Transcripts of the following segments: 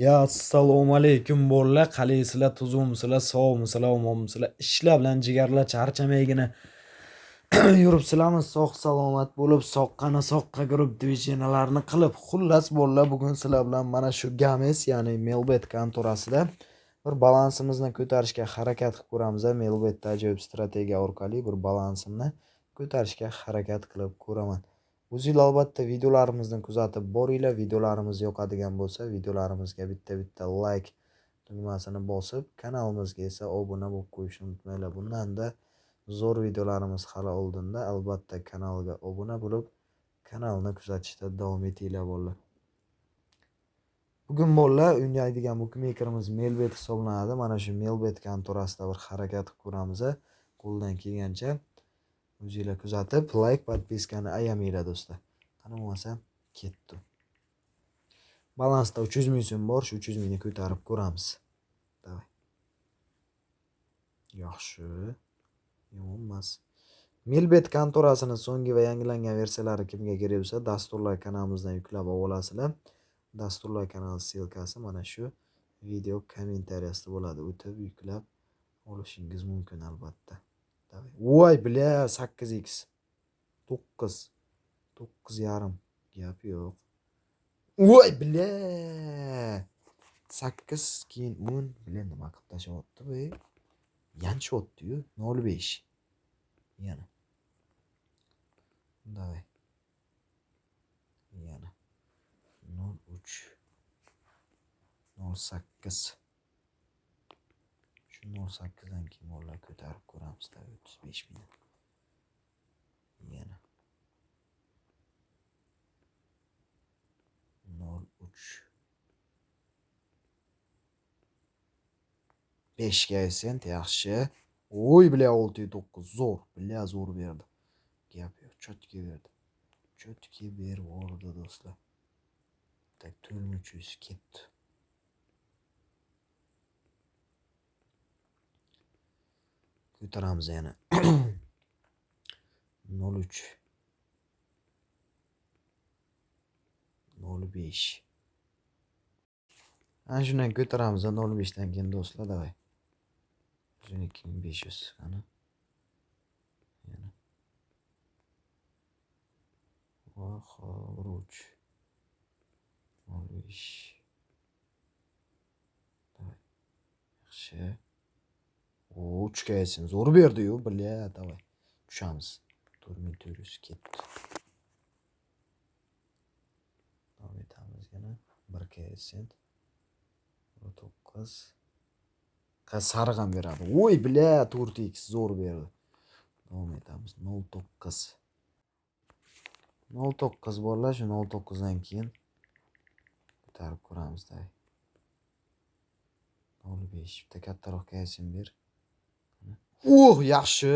Ya assalomu alaykum bolalar, qalaysizlar, tuzukmisizlar, sog'misizlar, omonmisizlar? Ishlar bilan jigarlar charchamaygina yuribsizlarmi? Sog' salomat bo'lib, soqqani soqqa kirib, dvijeniyalarni qilib. Xullas bolalar, bugun sizlar bilan mana shu Games, ya'ni Melbet kontorasida bir balansimizni ko'tarishga harakat qilib ko'ramiz. Melbetda ajoyib strategiya orqali bir balansimni ko'tarishga harakat qilib ko'raman. O'zingizlar albatta videolarimizni kuzatib boringlar. Videolarimiz yoqadigan bo'lsa, videolarimizga bitta like tugmasini bosib, kanalimizga esa obuna bo'lib qo'yishni unutmanglar. Bundanda zo'r videolarimiz hali oldinda. Albatta kanalga obuna bo'lib, kanalni kuzatishda davom etinglar bolalar. Bugun bolalar o'ynaydigan bookmakerimiz Melbet hisoblanadi. Mana shu Melbet kontorasida bir harakat qilib ko'ramiz. Qo'ldan kelgancha o'zingizlar kuzatib, like, podpiskani ayamanglar do'stlar. Qani bo'lmasa ketdi. Balansda 300 ming so'm bor, shu 300 mingni ko'tarib ko'ramiz. Davay. Yaxshi. Yomon emas. Melbet kontorasining so'nggi va yangilangan versiyalari kimga kerak bo'lsa, dasturlar kanalimizdan yuklab olasizlar. Dasturlar kanali silkasi mana shu video kommentariyasida bo'ladi. O'tib yuklab olishingiz mumkin albatta. Voy bля, 8x. 9. 9,5. Gap yo'q. Voy bля. 8 keyin 10 bilan nima qilib tashyapti bu? Yanchyapti-yu. 0,5. Yana. Davay. Yana. 0,3. 0,8. Shu 0,8dan keyin bolalar ko'tarib ko'ramiz. 35 ming. Yana. 0,3. 5 ga sent yaxshi. Oy bля 6,9 zo'r. Bля zo'r berdi. Gap yo'q, chotki berdi. Chotki berib yubordi do'stlar. Tak 400 ketdi. Ko'taramiz yana. 0,3. 0,5. Ana shundan ko'taramiz 0,5 dan keyin do'stlar, davay. 12,500 qani. Yana. Voh, 0,5. Davay. Yaxshi. O 3 ga aytsin, zo'r berdi-yu, bля, davay. Tushamiz. 4400 ketdi. Davom etamiz yana. 1 ga aytsin. 9. Sariq ham beradi. Voy bля, 4x zo'r berdi. Davom etamiz. 0,9. 0,9 bolalar, shu 0,9 dan keyin ko'tarib ko'ramiz da. 0,5 bitta kattaroqqa aytsin ber. Yaxshi.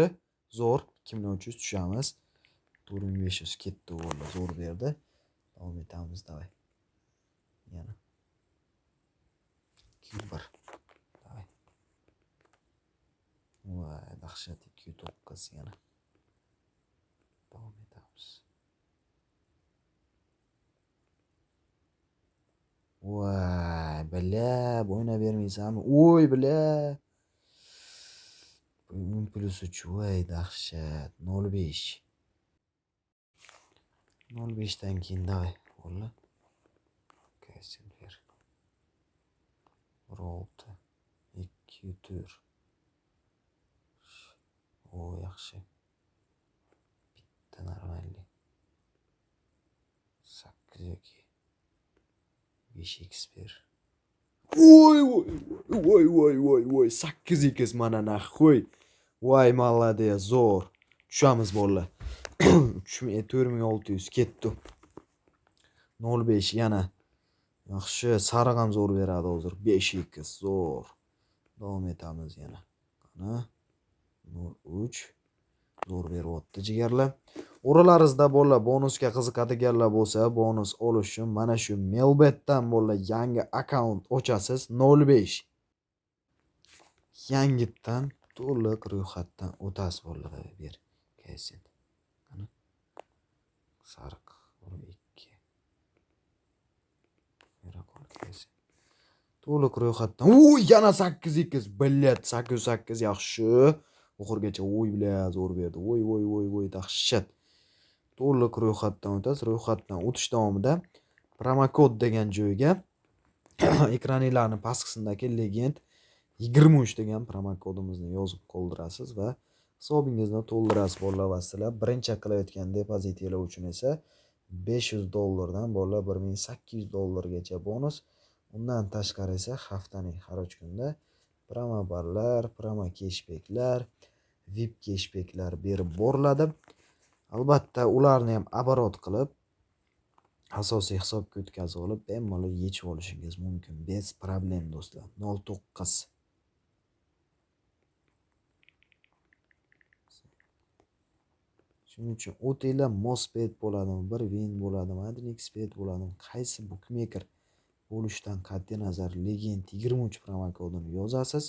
Zo'r. 2300 tushamiz. 4500 ketdi bolalar, zo'r berdi. Davom etamiz davay. Yana. 2,1. Davay. Voy, dahshat 2,9 yana. Davom etamiz. Voy, bля, bo'yna bermaysanmi? Oy, bля. 10+3, voy, dahshat. 0,5. 0,5 dan keyin davay. Bolalar. Qaysin ber. 1,6. 2,4. O yaxshi. Bitta normalli. 8 yoki 5x ber. Voy 8x mana narx qo'y. Voy молодец, zo'r. Tushamiz bolalar. 4600 ketdi. 0,5 yana. Yaxshi, sariq ham zo'r beradi hozir. 5x zo'r. Davom etamiz yana. Qani 0,3 zo'r beryapti jigarlar. O'ralaringizda bolalar bonusga qiziqadiganlar bo'lsa, bonus olish uchun mana shu Melbetdan bolalar yangi akkaunt ochasiz. 0,5. Yangitdan to'liq ro'yxatdan o'tasiz bolalar. Ber. Qaysin. Qani. Sariq 2. Mira qol qaysin. To'liq ro'yxatdan. Yana 8x. Billet 808 yaxshi. Oxirgacha bля zo'r berdi. Voy, dahshat. To'liq ro'yxatdan o'tasiz. Ro'yxatdan o'tish davomida promokod degan joyga ekraninglarning pastqismidagi legend 23 degan promokodimizni yozib qoldirasiz va hisobingizni to'ldirasiz bolalar va sizlar birinchi qilayotgan depozitinglar uchun esa $500 dan bolalar $1800 bonus. Undan tashqari esa haftaning har 3 kunda promo barlar, promo cashbacklar, VIP cashbacklar berib boriladi. Albatta ularni ham оборот qilib asosiy hisobga o'tkazib olib bemalol yechib olishingiz mumkin. Bez problem do'stlar. 09. Shuning uchun o'tinglar Mospet bo'ladimi, bir win bo'ladimi, Adinxbet bo'ladimi, qaysi bookmaker bo'lishidan qat'iy nazar Legend 23 promokodini yozasiz.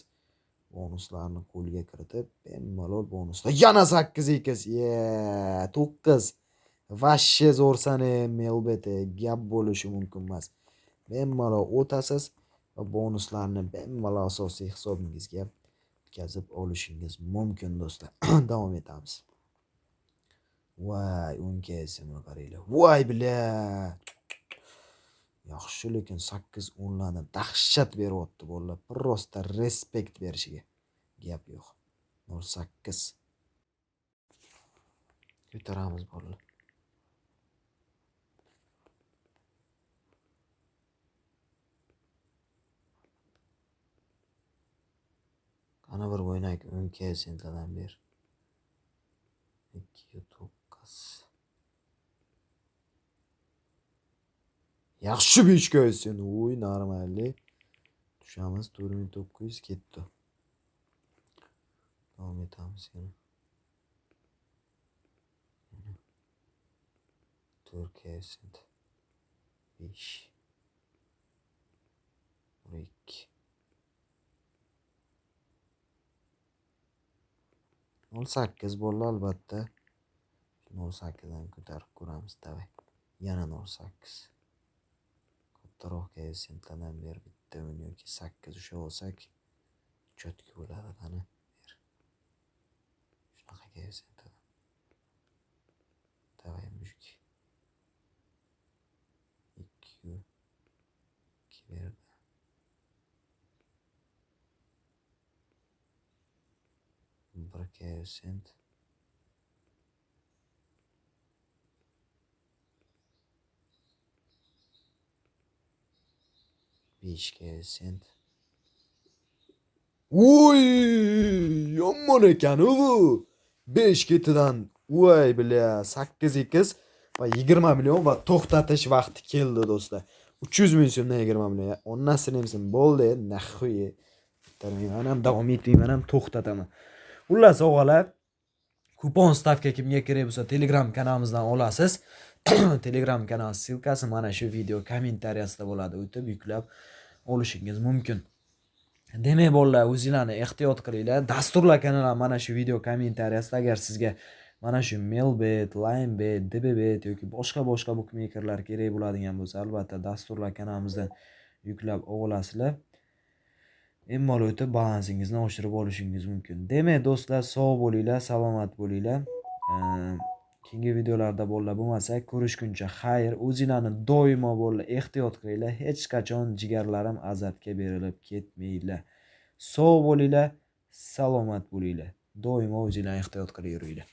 Bonuslarni qo'lga kiritib, bemalol bonuslar. Yana 8x. 9. Vashshe zo'rsani Melbet gap bo'lishi mumkin emas. Bemalol o'tasiz va bonuslarni bemalol asosiy hisobingizga o'tkazib olishingiz mumkin do'stlar. Davom etamiz. Voy, 10 qaranglar. Voy bля. Yaxshi, lekin 8 o'nlarni dahshat beryapti bolalar. Prosta respekt berishiga gap yo'q. 08. Ko'taramiz bolalar. Qani bir o'ynak 10 sentlardan ber. 2.9. Yaxshi 5 sen. Uy, normalli. Tushamiz 4900 ketdi. Davom etamiz yana. 4 sent. 5. 2. 08 bo'ldi albatta. 08 dan ko'tarib ko'ramiz davay. Yana 08. Kattaroq sentlardan ber bitta o'yin yoki 8 usha olsak chotki bo'ladi qani. Shunaqa sentlardan. Davay mujik. 2 berdi. 1 sent. 5 sent. Uy, yomon ekan u. 5 ketidan voy bля 8x va 20 million va to'xtatish vaqti keldi do'stlar. 300 ming so'mdan 20 million. Onnasini hamsin bo'ldi. Naxuy. Men ham davom etmayman, ham to'xtataman. Xullas o'g'alar, kupon stavka kimga kerak bo'lsa Telegram kanalimizdan olasiz. Telegram kanal silkasi mana shu video kommentariyasida bo'ladi. O'tib yuklab olishingiz mumkin. Demak bolalar, o'zingizlarni ehtiyot qilinglar. Dasturlar kanali mana shu video kommentariyasida agar sizga mana shu Melbet, Linebet, DBBet yoki boshqa bookmakerlar kerak bo'ladigan bo'lsa, albatta dasturlar kanalimizdan yuklab olasizlar. Bemalol o'tib balansingizni oshirib olishingiz mumkin. Demak do'stlar, sog' bo'linglar, salomat bo'linglar. Keyingi videolarda bolalar bo'lmasa, ko'rishguncha xayr. O'zingizlarni doimo bolalar ehtiyot qilinglar. Hech qachon jigarlarim azabga berilib ketmanglar. Sog' bo'linglar, salomat bo'linglar. Doimo o'zingizlarni ehtiyot qilib yuringlar.